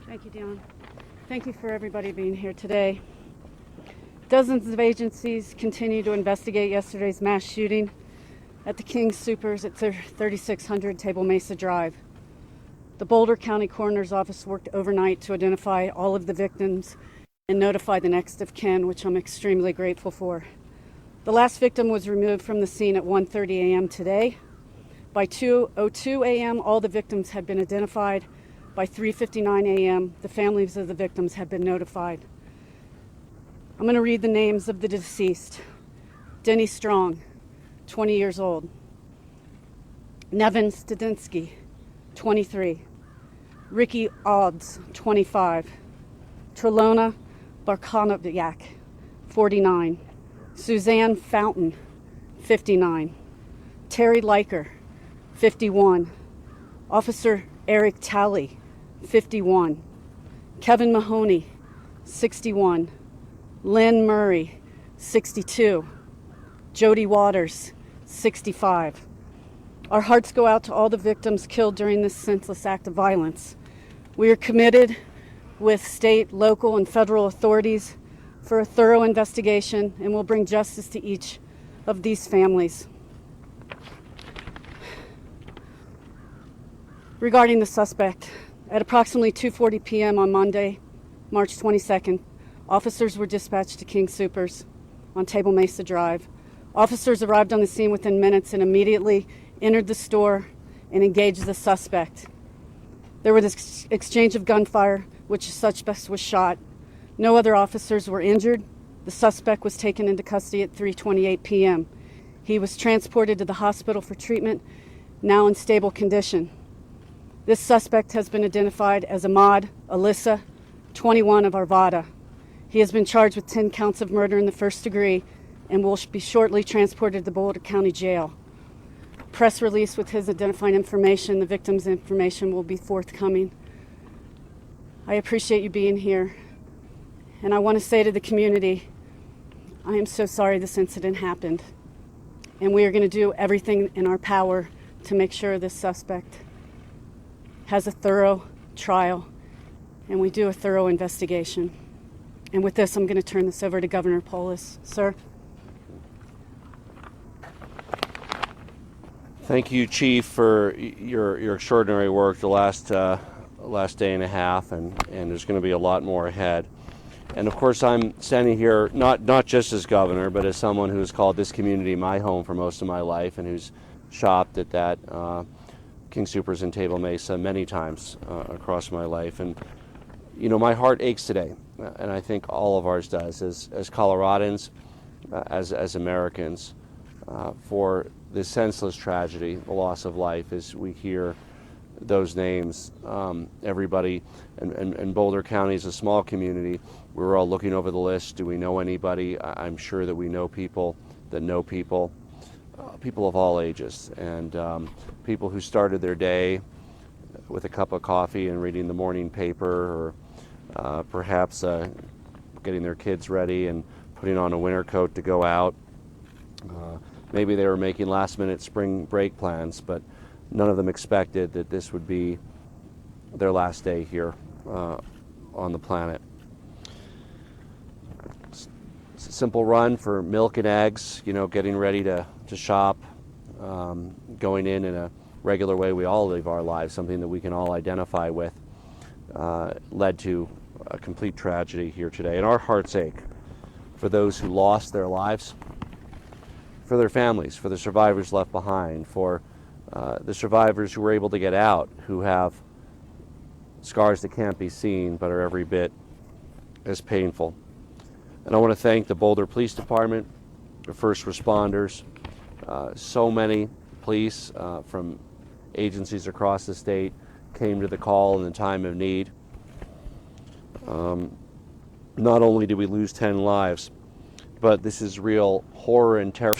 Thank you, Dion. Thank you for everybody being here today. Dozens of agencies continue to investigate yesterday's mass shooting at the King Soopers at 3600 Table Mesa Drive. The Boulder County Coroner's Office worked overnight to identify all of the victims and notify the next of kin, which I'm extremely grateful for. The last victim was removed from the scene at 1:30 a.m. today. By 2:02 a.m., all the victims had been identified. By 3:59 a.m., the families of the victims had been notified. I'm going to read the names of the deceased. Denny Strong, 20 years old. Nevin Studinsky, 23. Ricky Obbs, 25. Trelona Barkonoviak, 49. Suzanne Fountain, 59. Terry Leiker, 51. Officer Eric Talley, 51. Kevin Mahoney, 61. Lynn Murray, 62. Jody Waters, 65. Our hearts go out to all the victims killed during this senseless act of violence. We are committed with state, local, and federal authorities for a thorough investigation and will bring justice to each of these families. Regarding the suspect, at approximately 2:40 p.m. on Monday, March 22nd, officers were dispatched to King Soopers on Table Mesa Drive. Officers arrived on the scene within minutes and immediately entered the store and engaged the suspect. There was this exchange of gunfire, which the suspect was shot. No other officers were injured. The suspect was taken into custody at 3:28 p.m. He was transported to the hospital for treatment, now in stable condition. This suspect has been identified as Ahmad Alyssa, 21 of Arvada. He has been charged with 10 counts of murder in the first degree and will be shortly transported to the Boulder County Jail. Press release with his identifying information, the victim's information, will be forthcoming. I appreciate you being here. And I want to say to the community, I am so sorry this incident happened. And we are going to do everything in our power to make sure this suspect has a thorough trial and we do a thorough investigation. And with this, I'm going to turn this over to Governor Polis. Sir. Thank you, Chief, for your extraordinary work the last day and a half, and there's going to be a lot more ahead. And of course, I'm standing here not just as governor, but as someone who's called this community my home for most of my life, and who's shopped at that King Soopers in Table Mesa many times across my life. And you know, my heart aches today, and I think all of ours does, as Coloradans, as Americans, for this senseless tragedy, the loss of life, as we hear those names. Everybody, and Boulder County is a small community. We're all looking over the list. Do we know anybody? I'm sure that we know people that know people, people of all ages, and people who started their day with a cup of coffee and reading the morning paper, or perhaps getting their kids ready and putting on a winter coat to go out. Maybe they were making last-minute spring break plans, but none of them expected that this would be their last day here on the planet. It's a simple run for milk and eggs, you know, getting ready to shop, going in a regular way we all live our lives, something that we can all identify with, led to a complete tragedy here today. And our hearts ache for those who lost their lives, for their families, for the survivors left behind, for the survivors who were able to get out, who have scars that can't be seen but are every bit as painful. And I want to thank the Boulder Police Department, the first responders, so many police from agencies across the state came to the call in the time of need. Not only did we lose 10 lives, but this is real horror and terror.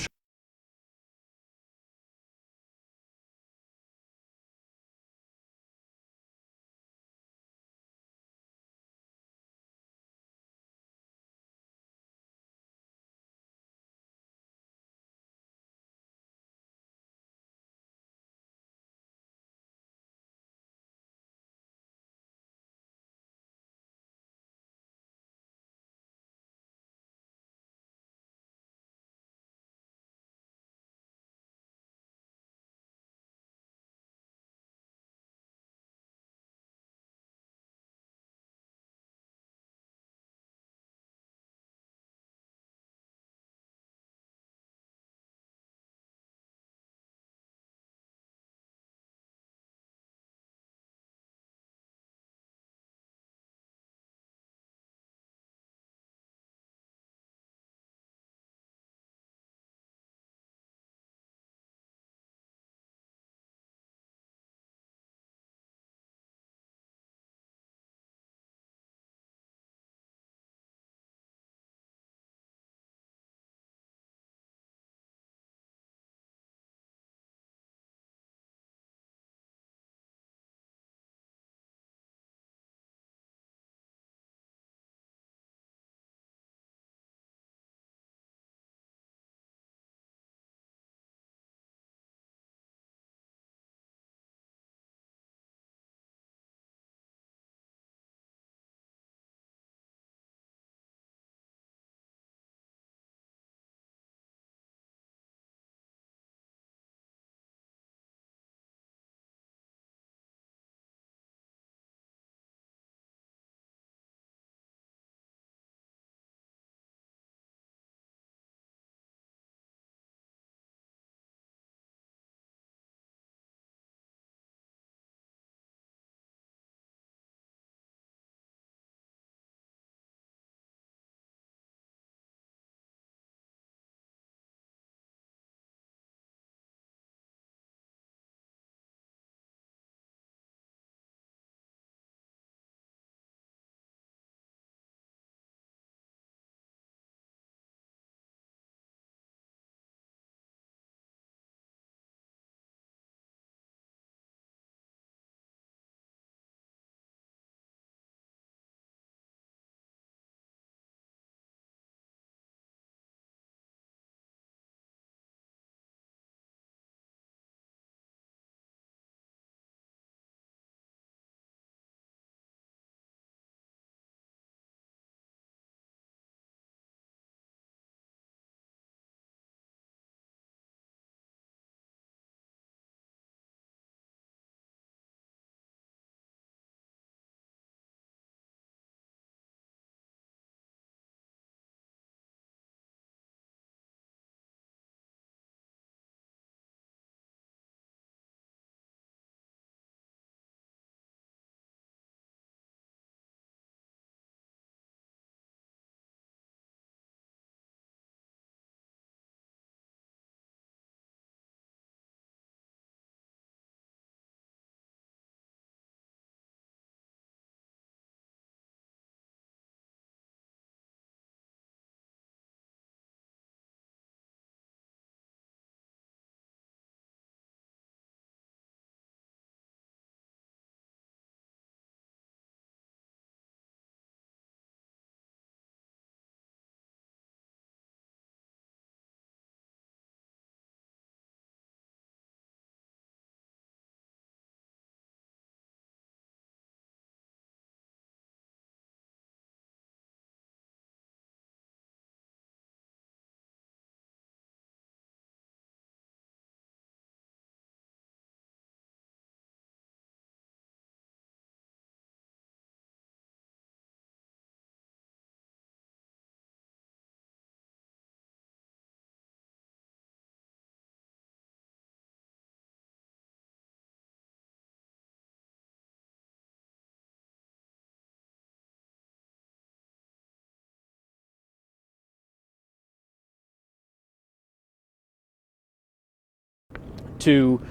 to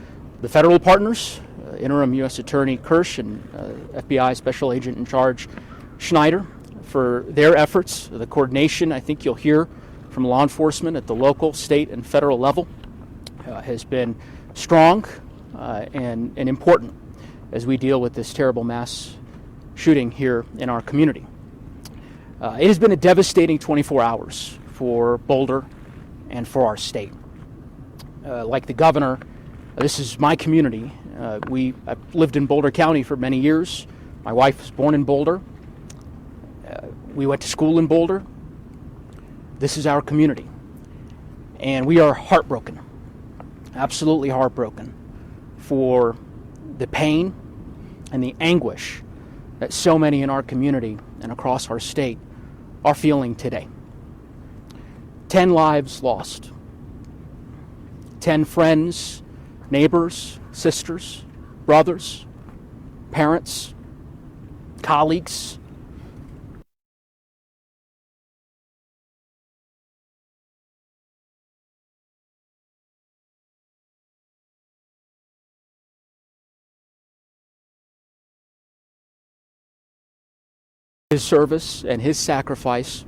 the federal partners, Interim U.S. Attorney Kirsch and FBI Special Agent in Charge Schneider, for their efforts. The coordination, I think you'll hear from law enforcement at the local, state, and federal level has been strong and important as we deal with this terrible mass shooting here in our community. It has been a devastating 24 hours for Boulder and for our state. Like the governor, this is my community. I've lived in Boulder County for many years. My wife was born in Boulder. We went to school in Boulder. This is our community. And we are heartbroken, absolutely heartbroken, for the pain and the anguish that so many in our community and across our state are feeling today. 10 lives lost. 10 friends, neighbors, sisters, brothers, parents, colleagues. His service and his sacrifice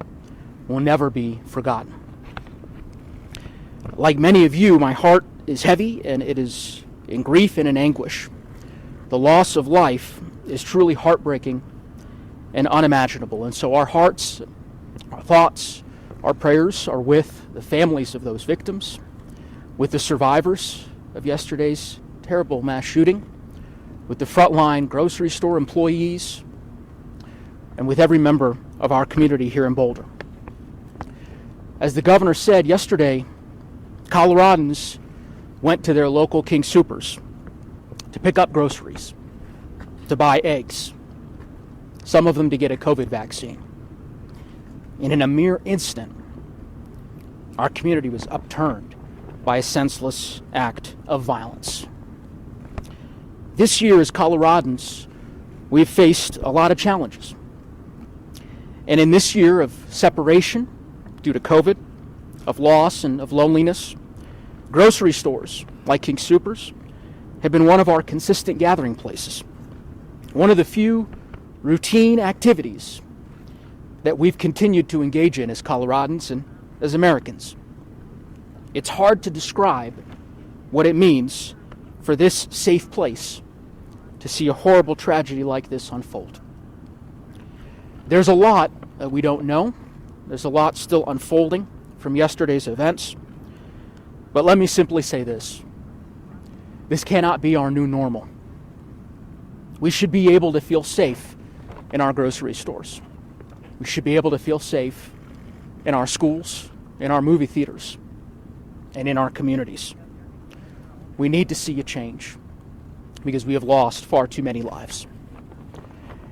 will never be forgotten. Like many of you, my heart is heavy and it is in grief and in anguish. The loss of life is truly heartbreaking and unimaginable. And so our hearts, our thoughts, our prayers are with the families of those victims, with the survivors of yesterday's terrible mass shooting, with the frontline grocery store employees, and with every member of our community here in Boulder. As the governor said yesterday, Coloradans went to their local King Soopers to pick up groceries, to buy eggs, some of them to get a COVID vaccine. And in a mere instant, our community was upturned by a senseless act of violence. This year, as Coloradans, we've faced a lot of challenges. And in this year of separation due to COVID, of loss and of loneliness, grocery stores like King Soopers have been one of our consistent gathering places. One of the few routine activities that we've continued to engage in as Coloradans and as Americans. It's hard to describe what it means for this safe place to see a horrible tragedy like this unfold. There's a lot that we don't know. There's a lot still unfolding from yesterday's events. But let me simply say this. This cannot be our new normal. We should be able to feel safe in our grocery stores. We should be able to feel safe in our schools, in our movie theaters, and in our communities. We need to see a change because we have lost far too many lives.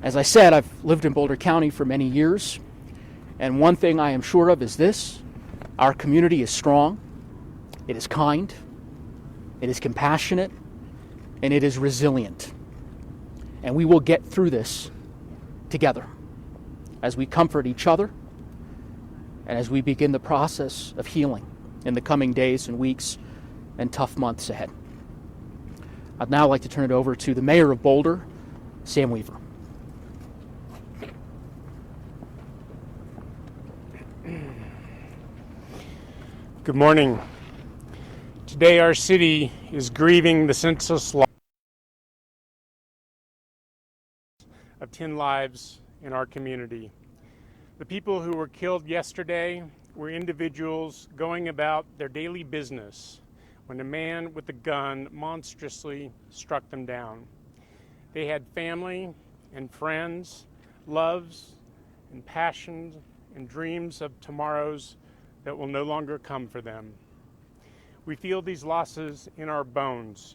As I said, I've lived in Boulder County for many years, and one thing I am sure of is this: our community is strong, it is kind, it is compassionate, and it is resilient. And we will get through this together as we comfort each other and as we begin the process of healing in the coming days and weeks and tough months ahead. I'd now like to turn it over to the mayor of Boulder, Sam Weaver. Good morning. Today our city is grieving the senseless loss of 10 lives in our community. The people who were killed yesterday were individuals going about their daily business when a man with a gun monstrously struck them down. They had family and friends, loves and passions and dreams of tomorrows that will no longer come for them. We feel these losses in our bones,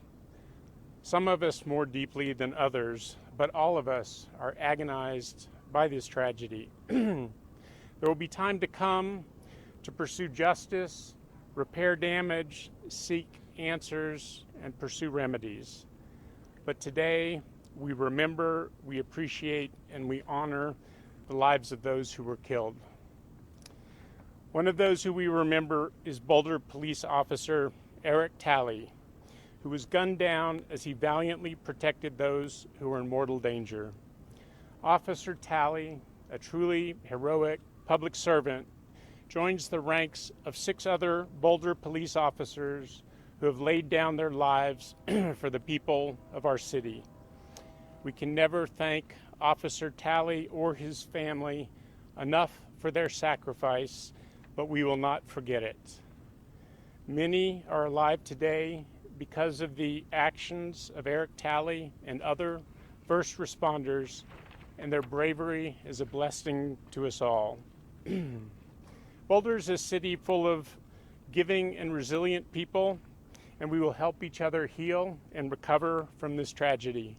some of us more deeply than others, but all of us are agonized by this tragedy. There will be time to come to pursue justice, repair damage, seek answers, and pursue remedies. But today, we remember, we appreciate, and we honor the lives of those who were killed. One of those who we remember is Boulder Police Officer Eric Talley, who was gunned down as he valiantly protected those who were in mortal danger. Officer Talley, a truly heroic public servant, joins the ranks of 6 other Boulder police officers who have laid down their lives for the people of our city. We can never thank Officer Talley or his family enough for their sacrifice, but we will not forget it. Many are alive today because of the actions of Eric Talley and other first responders, and their bravery is a blessing to us all. Boulder is a city full of giving and resilient people, and we will help each other heal and recover from this tragedy.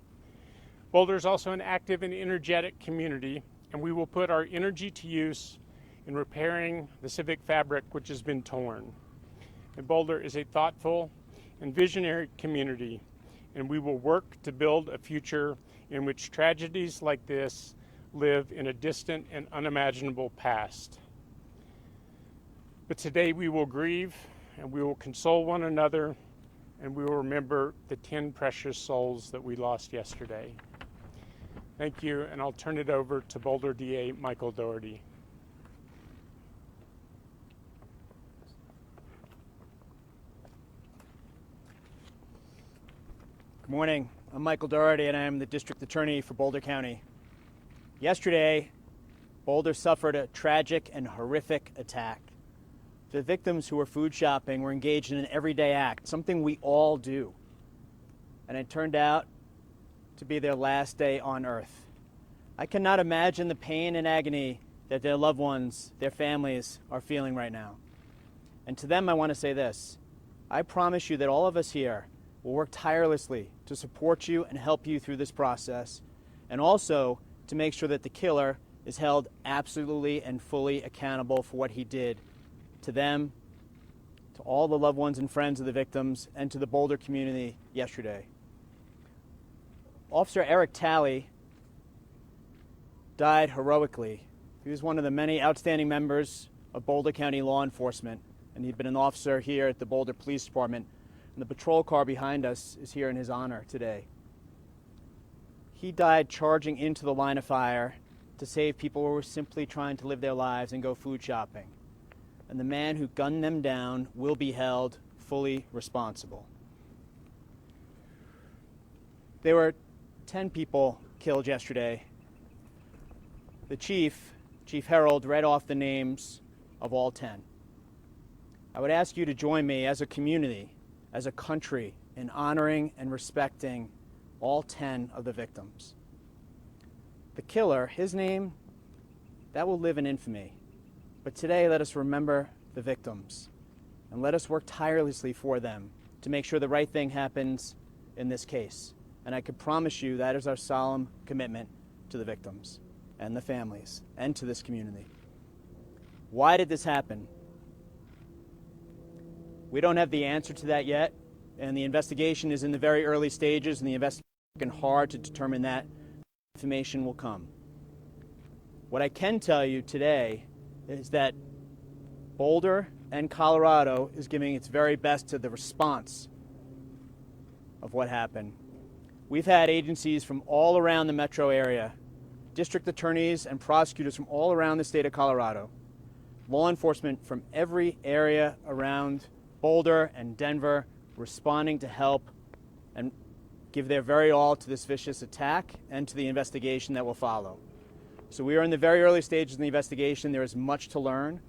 Boulder is also an active and energetic community, and we will put our energy to use in repairing the civic fabric which has been torn. And Boulder is a thoughtful and visionary community, and we will work to build a future in which tragedies like this live in a distant and unimaginable past. But today we will grieve, and we will console one another, and we will remember the 10 precious souls that we lost yesterday. Thank you, and I'll turn it over to Boulder DA Michael Doherty. Good morning. I'm Michael Doherty, and I am the District Attorney for Boulder County. Yesterday, Boulder suffered a tragic and horrific attack. The victims who were food shopping were engaged in an everyday act, something we all do. And it turned out to be their last day on earth. I cannot imagine the pain and agony that their loved ones, their families, are feeling right now. And to them, I want to say this. I promise you that all of us here will work tirelessly to support you and help you through this process, and also to make sure that the killer is held absolutely and fully accountable for what he did to them, to all the loved ones and friends of the victims, and to the Boulder community yesterday. Officer Eric Talley died heroically. He was one of the many outstanding members of Boulder County law enforcement, and he'd been an officer here at the Boulder Police Department, and the patrol car behind us is here in his honor today. He died charging into the line of fire to save people who were simply trying to live their lives and go food shopping. And the man who gunned them down will be held fully responsible. There were 10 people killed yesterday. The Chief Harold, read off the names of all 10. I would ask you to join me as a community, as a country, in honoring and respecting all 10 of the victims. The killer, his name, that will live in infamy. But today, let us remember the victims, and let us work tirelessly for them to make sure the right thing happens in this case. And I can promise you that is our solemn commitment to the victims and the families and to this community. Why did this happen? We don't have the answer to that yet, and the investigation is in the very early stages, and the investigation is working hard to determine that. Information will come. What I can tell you today is that Boulder and Colorado is giving its very best to the response of what happened. We've had agencies from all around the metro area, district attorneys and prosecutors from all around the state of Colorado, law enforcement from every area around Boulder and Denver responding to help and give their very all to this vicious attack and to the investigation that will follow. So we are in the very early stages of the investigation. There is much to learn,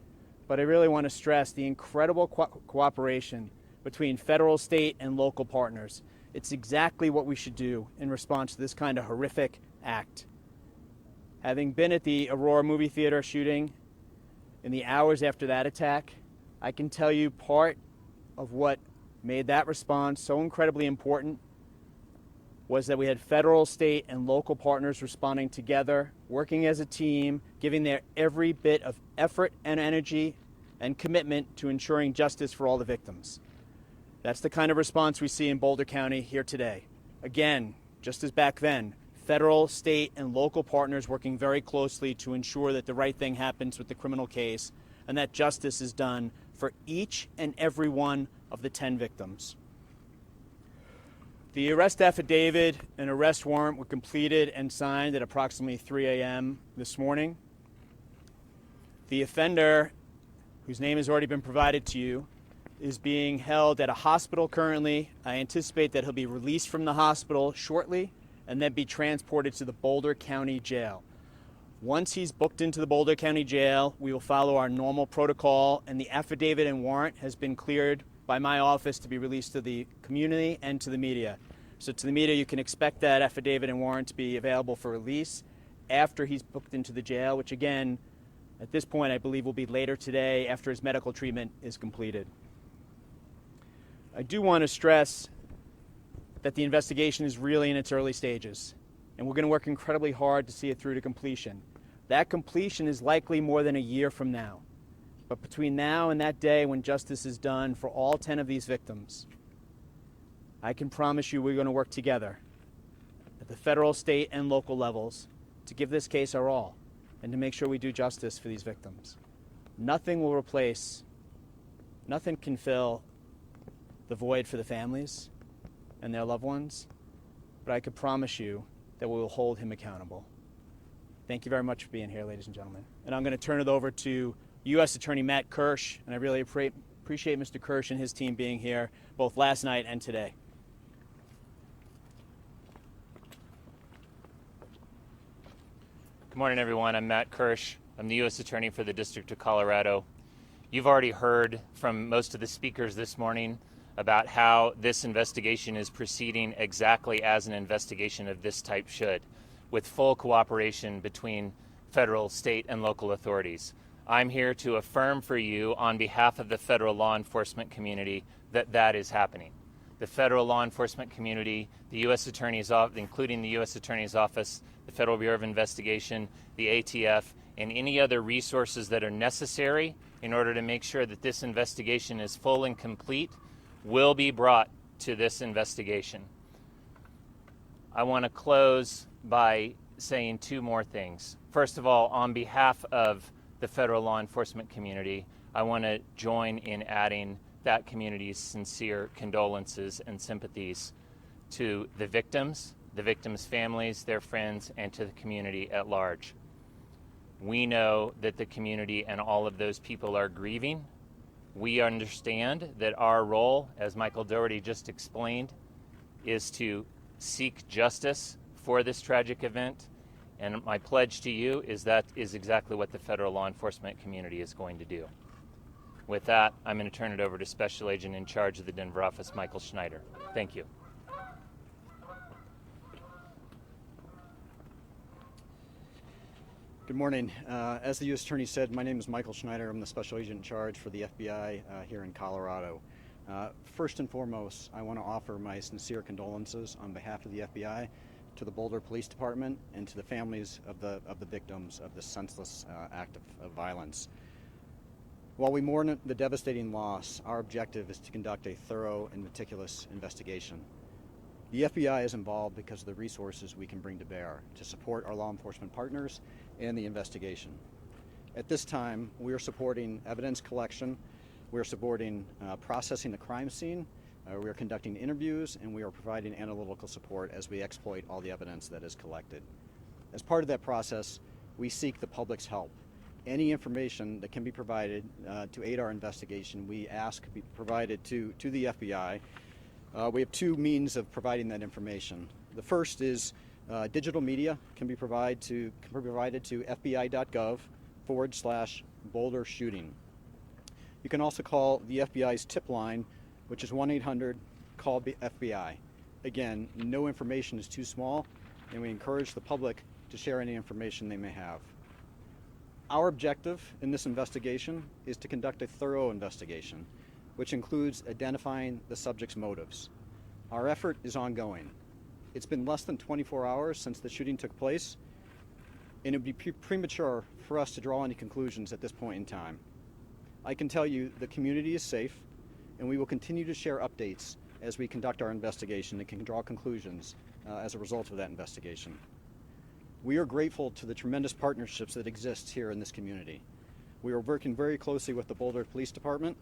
but I really want to stress the incredible cooperation between federal, state, and local partners. It's exactly what we should do in response to this kind of horrific act. Having been at the Aurora movie theater shooting in the hours after that attack, I can tell you part of what made that response so incredibly important was that we had federal, state, and local partners responding together, working as a team, giving their every bit of effort and energy and commitment to ensuring justice for all the victims. That's the kind of response we see in Boulder County here today. Again, just as back then, federal, state, and local partners working very closely to ensure that the right thing happens with the criminal case and that justice is done for each and every one of the 10 victims. The arrest affidavit and arrest warrant were completed and signed at approximately 3 a.m. this morning. The offender, whose name has already been provided to you, is being held at a hospital currently. I anticipate that he'll be released from the hospital shortly and then be transported to the Boulder County Jail. Once he's booked into the Boulder County Jail, we will follow our normal protocol, and the affidavit and warrant has been cleared by my office to be released to the community and to the media. So to the media, you can expect that affidavit and warrant to be available for release after he's booked into the jail, which again, at this point, I believe will be later today after his medical treatment is completed. I do want to stress that the investigation is really in its early stages, and we're going to work incredibly hard to see it through to completion. That completion is likely more than a year from now. But between now and that day when justice is done for all 10 of these victims, I can promise you we're going to work together at the federal, state, and local levels to give this case our all and to make sure we do justice for these victims. Nothing will replace, nothing can fill the void for the families and their loved ones, but I can promise you that we will hold him accountable. Thank you very much for being here, ladies and gentlemen. And I'm going to turn it over to U.S. Attorney Matt Kirsch, and I really appreciate Mr. Kirsch and his team being here both last night and today. Good morning, everyone. I'm Matt Kirsch. I'm the U.S. Attorney for the District of Colorado. You've already heard from most of the speakers this morning about how this investigation is proceeding exactly as an investigation of this type should, with full cooperation between federal, state, and local authorities. I'm here to affirm for you on behalf of the federal law enforcement community that that is happening. The federal law enforcement community, the U.S. Attorney's Office, including the U.S. Attorney's Office, the Federal Bureau of Investigation, the ATF, and any other resources that are necessary in order to make sure that this investigation is full and complete, will be brought to this investigation. I want to close by saying two more things. First of all, on behalf of the federal law enforcement community, I want to join in adding that community's sincere condolences and sympathies to the victims' families, their friends, and to the community at large. We know that the community and all of those people are grieving. We understand that our role, as Michael Dougherty just explained, is to seek justice for this tragic event. And my pledge to you is that is exactly what the federal law enforcement community is going to do. With that, I'm going to turn it over to Special Agent in charge of the Denver office, Michael Schneider. Thank you. Good morning. As the U.S. Attorney said, my name is Michael Schneider. I'm the Special Agent in charge for the FBI here in Colorado. First and foremost, I want to offer my sincere condolences on behalf of the FBI to the Boulder Police Department and to the families of the victims of this senseless act of violence. While we mourn the devastating loss, our objective is to conduct a thorough and meticulous investigation. The FBI is involved because of the resources we can bring to bear to support our law enforcement partners and the investigation. At this time, we are supporting evidence collection, we are supporting processing the crime scene, we are conducting interviews, and we are providing analytical support as we exploit all the evidence that is collected. As part of that process, we seek the public's help. Any information that can be provided to aid our investigation, we ask be provided to the FBI. We have two means of providing that information. The first is digital media can be provided to fbi.gov/Boulder shooting. You can also call the FBI's tip line, which is 1-800-CALL-FBI. Again, no information is too small, and we encourage the public to share any information they may have. Our objective in this investigation is to conduct a thorough investigation, which includes identifying the subject's motives. Our effort is ongoing. It's been less than 24 hours since the shooting took place, and it would be premature for us to draw any conclusions at this point in time. I can tell you the community is safe, and we will continue to share updates as we conduct our investigation and can draw conclusions as a result of that investigation. We are grateful to the tremendous partnerships that exist here in this community. We are working very closely with the Boulder Police Department,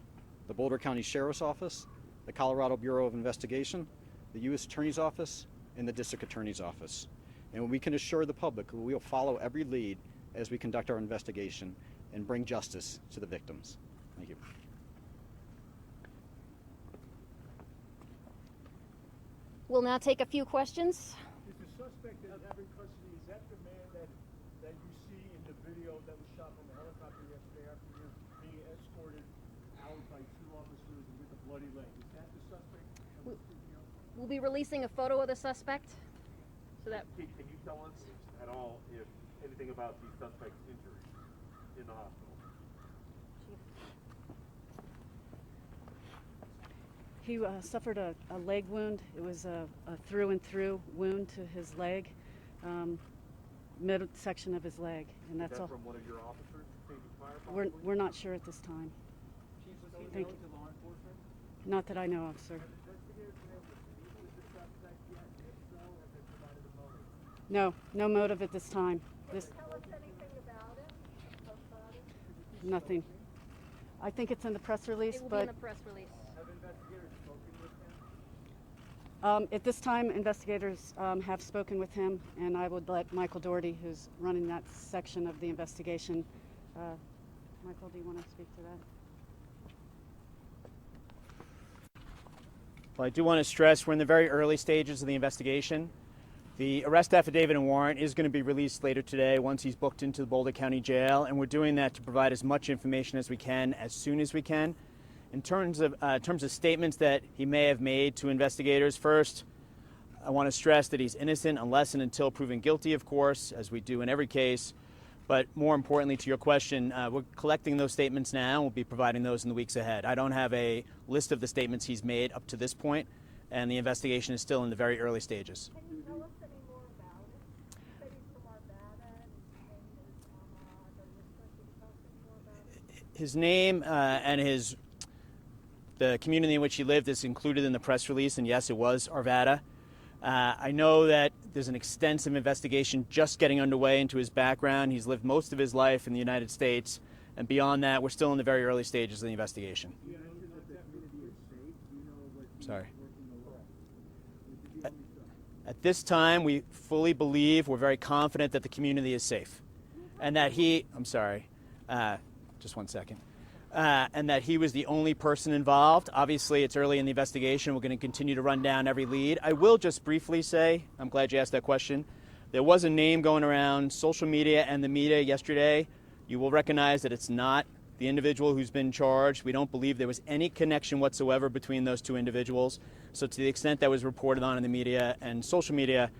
the Boulder County Sheriff's Office, the Colorado Bureau of Investigation, the U.S. Attorney's Office, and the District Attorney's Office. And we can assure the public we will follow every lead as we conduct our investigation and bring justice to the victims. Thank you. We'll now take a few questions. Is the suspect that you have in custody, is that the man that you see in the video that was shot from the helicopter yesterday afternoon being escorted out by two officers with a bloody leg? Is that the suspect? We'll be releasing a photo of the suspect. So that Can you tell us at all if anything about the suspect's injuries in the hospital? He suffered a leg wound. It was a through and through wound to his leg, midsection of his leg, and that's all. From one of your officers, maybe fire? We're not sure at this time. Chief, was he Thank known you. to law enforcement? Not that I know of, sir. Investigators been able to speak with the suspect yet? If so, have they provided a motive? No, no motive at this time. This tell us anything about it? nothing. I think it's in the press release, It will be but in the press release. Have investigators spoken with him? at this time, investigators have spoken with him, and I would let Michael Doherty, who's running that section of the investigation. Michael, do you want to speak to that? Well, I do want to stress we're in the very early stages of the investigation. The arrest affidavit and warrant is going to be released later today once he's booked into the Boulder County Jail, and we're doing that to provide as much information as we can as soon as we can. In terms of statements that he may have made to investigators, first, I want to stress that he's innocent unless and until proven guilty, of course, as we do in every case. But more importantly, to your question, we're collecting those statements now, and we'll be providing those in the weeks ahead. I don't have a list of the statements he's made up to this point, and the investigation is still in the very early stages. Can you tell us any more about it? You said he's from Arvada and his tell us any more about it? His name and the community in which he lived is included in the press release, and yes, it was Arvada. I know that there's an extensive investigation just getting underway into his background. He's lived most of his life in the United States, and beyond that, we're still in the very early stages of the investigation. Sorry. At this time, we fully believe, we're very confident that the community is safe, and that just one second. And that he was the only person involved. Obviously, it's early in the investigation. We're going to continue to run down every lead. I will just briefly say, I'm glad you asked that question. There was a name going around social media and the media yesterday. You will recognize that it's not the individual who's been charged. We don't believe there was any connection whatsoever between those two individuals. So to the extent that was reported on in the media and social media,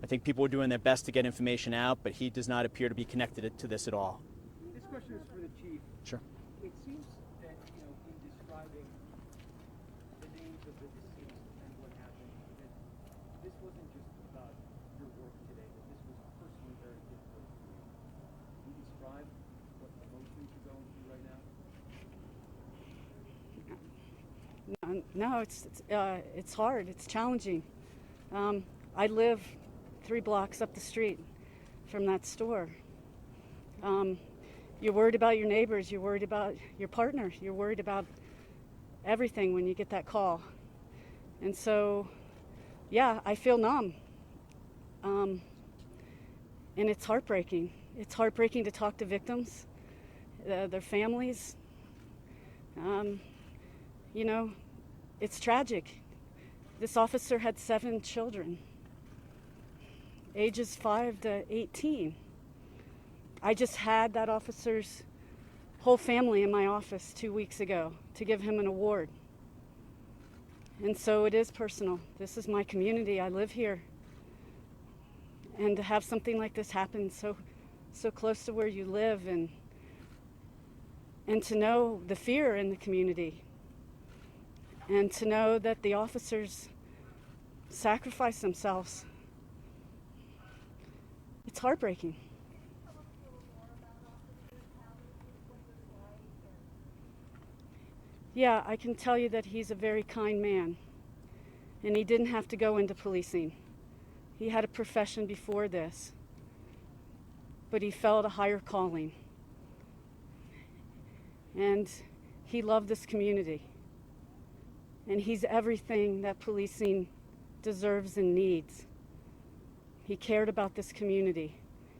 I think people were doing their best to get information out, but he does not appear to be connected to this at all. This question is for the chief. Sure. It seems that, in describing the names of the deceased and what happened, that this wasn't just about your work today, that this was personally very difficult for you. Can you describe what emotions you're going through right now? No, it's hard. It's challenging. I live 3 blocks up the street from that store. You're worried about your neighbors. You're worried about your partner. You're worried about everything when you get that call. And so, yeah, I feel numb. And it's heartbreaking. It's heartbreaking to talk to victims, their families. It's tragic. This officer had 7 children, ages 5 to 18. I just had that officer's whole family in my office 2 weeks ago to give him an award. And so it is personal. This is my community. I live here. And to have something like this happen so close to where you live, and to know the fear in the community, and to know that the officers sacrifice themselves, it's heartbreaking. Yeah, I can tell you that he's a very kind man, and he didn't have to go into policing. He had a profession before this, but he felt a higher calling, and he loved this community, and he's everything that policing deserves and needs. He cared about this community.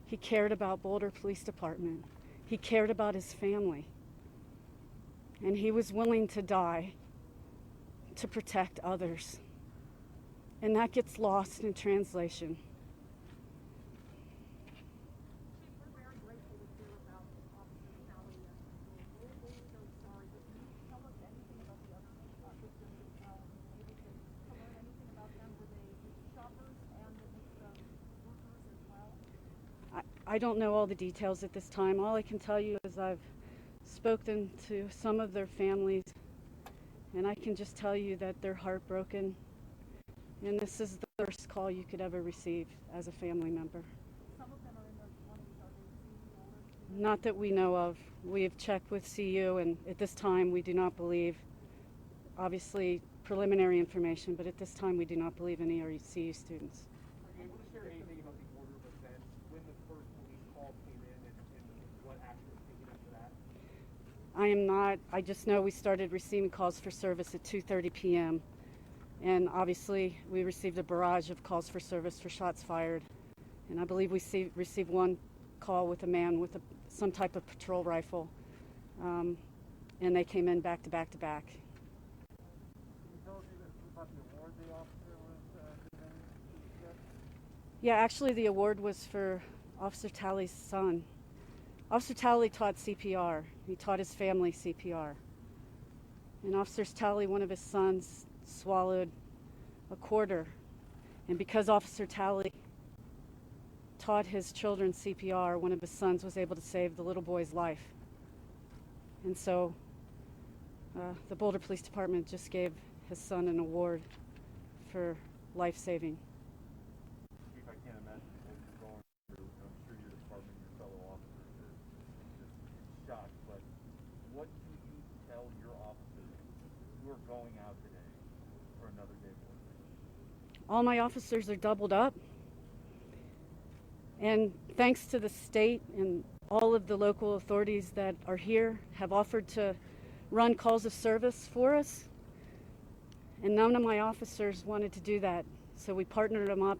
He cared about Boulder Police Department. He cared about his family. And he was willing to die to protect others. And that gets lost in translation. Chief, we're very grateful to hear about Officer Talley and we're so sorry. But can you tell us anything about the other victims as well? Maybe to learn anything about them? Were they shoppers and workers as well? I don't know all the details at this time. All I can tell you is I've spoken to some of their families, and I can just tell you that they're heartbroken. And this is the worst call you could ever receive as a family member. Some of them are in their 20s. Are they older? Not that we know of. We have checked with CU, and at this time we do not believe, obviously preliminary information, but at this time we do not believe any are CU students. Are you able to share anything about the order of events, when the first police call came in and what action was taken after that? I am not. I just know we started receiving calls for service at 2:30 p.m. And obviously we received a barrage of calls for service for shots fired. And I believe we received one call with a man with some type of patrol rifle. And they came in back to back to back. Can you tell us about the award the officer was given? Yeah, actually the award was for Officer Talley's son. Officer Talley taught CPR. He taught his family CPR. And Officer Talley, one of his sons, swallowed a quarter. And because Officer Talley taught his children CPR, one of his sons was able to save the little boy's life. And so the Boulder Police Department just gave his son an award for life saving. Chief, I can't imagine what you're going through. I'm sure your department, your fellow officers are just in shock. But what do you tell your officers who are going out today for another day of work? All my officers are doubled up. And thanks to the state and all of the local authorities that are here have offered to run calls of service for us. And none of my officers wanted to do that. So we partnered them up,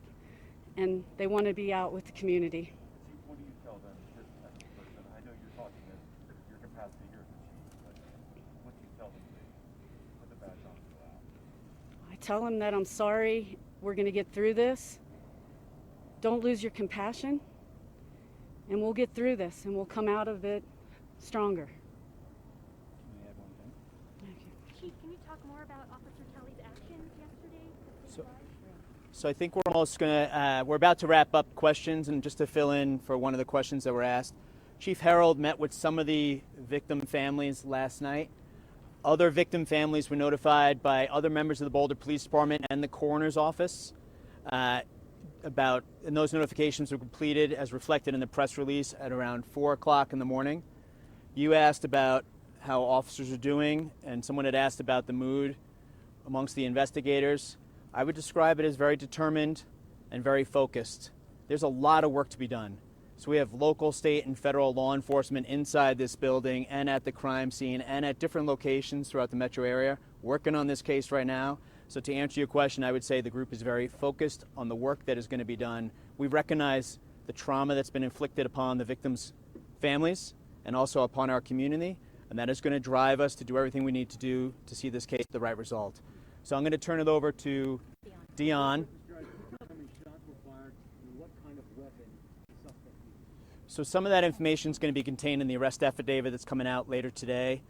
and they want to be out with the community. Chief, what do you tell them just as a person? I know you're talking as your capacity here as the chief, but what do you tell them today? Put the badge on and go out. I tell them that I'm sorry, we're going to get through this. Don't lose your compassion, and we'll get through this, and we'll come out of it stronger. Can I add one thing? Thank you. Chief, can you talk more about Officer Talley's actions yesterday? So I think we're almost we're about to wrap up questions, and just to fill in for one of the questions that were asked, Chief Harold met with some of the victim families last night. Other victim families were notified by other members of the Boulder Police Department and the coroner's office and those notifications were completed as reflected in the press release at around 4 o'clock in the morning. You asked about how officers are doing, and someone had asked about the mood amongst the investigators. I would describe it as very determined and very focused. There's a lot of work to be done. So we have local, state, and federal law enforcement inside this building and at the crime scene and at different locations throughout the metro area working on this case right now. So to answer your question, I would say the group is very focused on the work that is going to be done. We recognize the trauma that's been inflicted upon the victims' families and also upon our community, and that is going to drive us to do everything we need to do to see this case the right result. So I'm going to turn it over to Dion. So some of that information is going to be contained in the arrest affidavit that's coming out later today.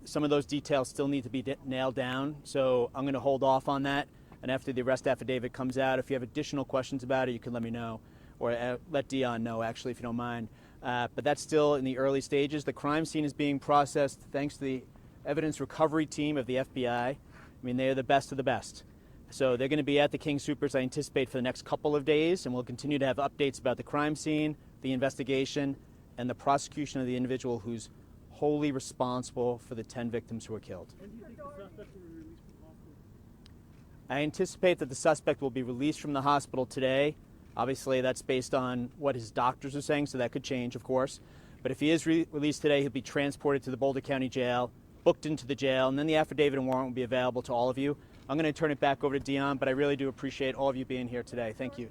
Some of those details still need to be nailed down, so I'm going to hold off on that. And after the arrest affidavit comes out, if you have additional questions about it, you can let me know, or let Dion know, actually, if you don't mind. But that's still in the early stages. The crime scene is being processed thanks to the evidence recovery team of the FBI. I mean, they are the best of the best. So they're going to be at the King Soopers, I anticipate, for the next couple of days, and we'll continue to have updates about the crime scene, the investigation, and the prosecution of the individual who's wholly responsible for the 10 victims who were killed. When do you think the suspect will be released from the hospital? I anticipate that the suspect will be released from the hospital today. Obviously, that's based on what his doctors are saying, so that could change, of course. But if he is released today, he'll be transported to the Boulder County Jail, booked into the jail, and then the affidavit and warrant will be available to all of you. I'm going to turn it back over to Dion, but I really do appreciate all of you being here today. Thank you.